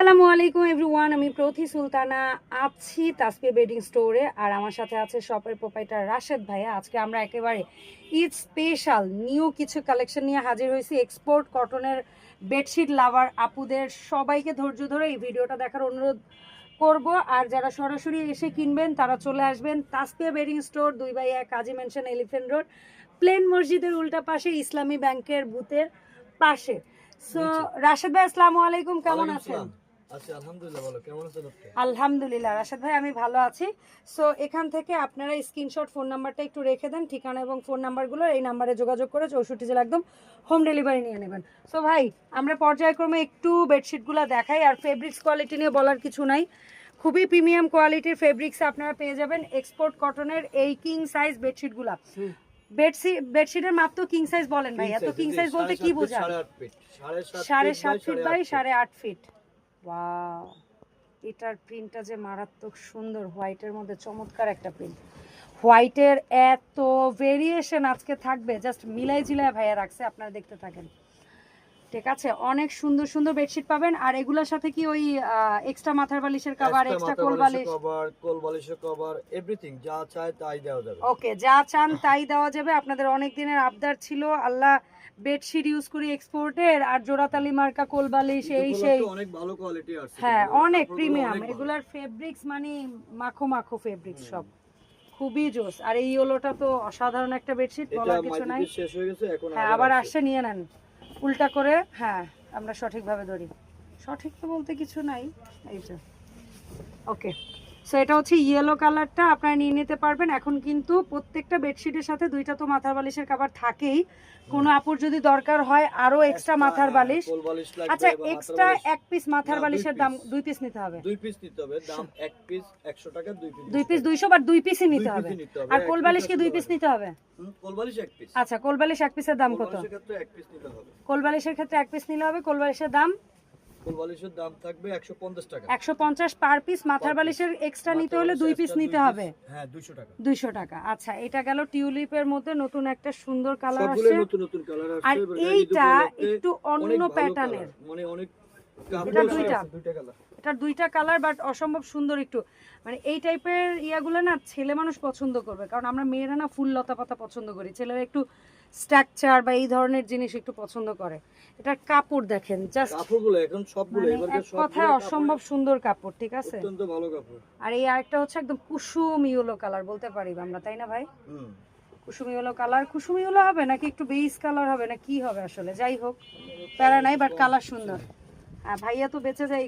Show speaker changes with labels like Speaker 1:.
Speaker 1: আসসালামু আলাইকুম এভরিওয়ান, আমি প্রথি সুলতানা আছি তাসপিয়া বেডিং স্টোরে। আর আমার সাথে আছে শপের প্রোপাইটার রাশেদ ভাইয়া। আজকে আমরা একেবারে ঈদ স্পেশাল নিউ কিছু কালেকশন নিয়ে হাজির হয়েছি। এক্সপোর্ট কটনের বেডশিট লাভার আপুদের সবাইকে ধৈর্য ধরে এই ভিডিওটা দেখার অনুরোধ করব। আর যারা সরাসরি এসে কিনবেন তারা চলে আসবেন তাসপিয়া বেডিং স্টোর 2/1 কাজী মেনশন, এলিফ্যান্ট রোড, প্লেন মসজিদের উল্টা পাশে, ইসলামী ব্যাংকের বুথের পাশে। সো রাশেদ ভাই, আসসালামু আলাইকুম, কেমন আছেন?
Speaker 2: আচ্ছা, আলহামদুলিল্লাহ, ভালো। কেমন আছেন আপনি?
Speaker 1: আলহামদুলিল্লাহ রাশেদ ভাই, আমি ভালো আছি। সো এখান থেকে আপনারা স্ক্রিনশট ফোন নাম্বারটা একটু রেখে দেন, ঠিকানা এবং ফোন নাম্বারগুলো এই নাম্বারে যোগাযোগ করে 64 জেলা একদম হোম ডেলিভারি নিয়ে নেবেন। সো ভাই, আমরা পর্যায়ক্রমে একটু বেডশিটগুলো দেখাই। আর ফেব্রিক্স কোয়ালিটি নিয়ে বলার কিছু নাই, খুবই প্রিমিয়াম কোয়ালিটির ফেব্রিক্স আপনারা পেয়ে যাবেন এক্সপোর্ট কটনের এই কিং সাইজ বেডশিটগুলো। বেডশিটের মাপ তো কিং সাইজ বলেন ভাই, এত কিং সাইজ বলতে কি বোঝায়? 7.5 ফিট বাই 8.5 ফিট। ওয়াও, এটার প্রিন্টটা যে মারাত্মক সুন্দর, হোয়াইটের মধ্যে চমৎকার একটা প্রিন্ট। হোয়াইটের এত ভেরিয়েশন আজকে থাকবে, জাস্ট মিলাই ঝিলাই ভাইয়া রাখছে, আপনারা দেখতে থাকেন। ঠিক আছে, অনেক সুন্দর সুন্দর বেডশিট পাবেন। আর এগুলোর সাথে কি ওই এক্সট্রা মাথার বালিশের কভার, এক্সট্রা কোল
Speaker 2: বালিশের কভার, এভরিথিং যা চায় তাই দেওয়া যাবে।
Speaker 1: ওকে, যা চান তাই দেওয়া যাবে। আপনাদের অনেক দিনের আবদার ছিল, আল্লাহ বেডশিট ইউজ করি এক্সপোর্টের, আর জোড়াতালি মার্কা কোল বালিশ, এই সেই
Speaker 2: অনেক ভালো কোয়ালিটি আছে।
Speaker 1: হ্যাঁ, অনেক প্রিমিয়াম। এগুলার ফেব্রিক্স মানে মাখো মাখো ফেব্রিক্স, সব খুবই জোস। আর এই ইয়েলোটা তো অসাধারণ একটা বেডশিট, বলার কিছু নাই।
Speaker 2: শেষ হয়ে গেছে, এখন
Speaker 1: হ্যাঁ, আবার আসছে, নিয়ে নেন উল্টা করে। হ্যাঁ, আমরা সঠিকভাবে ধরি, সঠিক তো বলতে কিছু নাই। এইটা ওকে। সো এটা হচ্ছে ইয়েলো কালারটা, আপনারা নিয়ে নিতে পারবেন। এখন কিন্তু প্রত্যেকটা বেডশিটের সাথে দুইটা তো মাথার বালিশের কভার থাকেই। কোনো আপুর যদি দরকার হয় আরো এক্সট্রা মাথার বালিশ, আচ্ছা এক্সট্রা এক পিস মাথার বালিশের দাম 2 পিস নিতে হবে।
Speaker 2: 2 পিস নিতে হবে, দাম 1 পিস 100 টাকা,
Speaker 1: 2 পিস 200, বাট 2 পিসই নিতে হবে। আর কোল বালিশ কি 2 পিস নিতে হবে?
Speaker 2: কোল বালিশ 1 পিস।
Speaker 1: আচ্ছা, কোল বালিশ 1 পিসের দাম কত?
Speaker 2: কোল বালিশের ক্ষেত্রে 1 পিস নিতে হবে।
Speaker 1: কোল বালিশের ক্ষেত্রে 1 পিস নিলে হবে। কোল বালিশের দাম,
Speaker 2: কোল বালিশের দাম থাকবে 150 টাকা।
Speaker 1: 150 পার পিস। মাথার বালিশের এক্সট্রা নিতে হলে 2 পিস নিতে হবে।
Speaker 2: হ্যাঁ, 200 টাকা।
Speaker 1: 200 টাকা। আচ্ছা, এটা গেল টিউলিপের মধ্যে নতুন একটা সুন্দর কালার
Speaker 2: সবগুলো
Speaker 1: আসছে।
Speaker 2: নতুন নতুন কালার আসছে।
Speaker 1: আর এইটা একটু অন্য প্যাটার্নের,
Speaker 2: মানে অনেক
Speaker 1: এটা দুইটা
Speaker 2: কালার।
Speaker 1: এটা দুইটা কালার, বাট অসম্ভব সুন্দর। একটু মানে এই টাইপের ইয়াগুলো না ছেলে মানুষ পছন্দ করবে, কারণ আমরা মেয়েরা না ফুল লতা পাতা পছন্দ করি, ছেলেরা একটু স্ট্রাকচার বা এই ধরনের জিনিস একটু পছন্দ করে। এটার কাপড় দেখেন, জাস্ট
Speaker 2: কাপড়গুলো এখন সবগুলো
Speaker 1: এক কথায় অসম্ভব সুন্দর কাপড়। ঠিক আছে,
Speaker 2: অত্যন্ত ভালো কাপড়।
Speaker 1: আর এই আরেকটা হচ্ছে একদম কুসুম ইয়েলো কালার বলতে পারি আমরা, তাই না ভাই? কুসুম ইয়েলো কালার। কুসুম ইয়েলো হবে নাকি একটু বেস কালার হবে না কি হবে আসলে, যাই হোক প্যারা নাই, বাট কালার সুন্দর। ভাইয়া তো বেঁচে যায়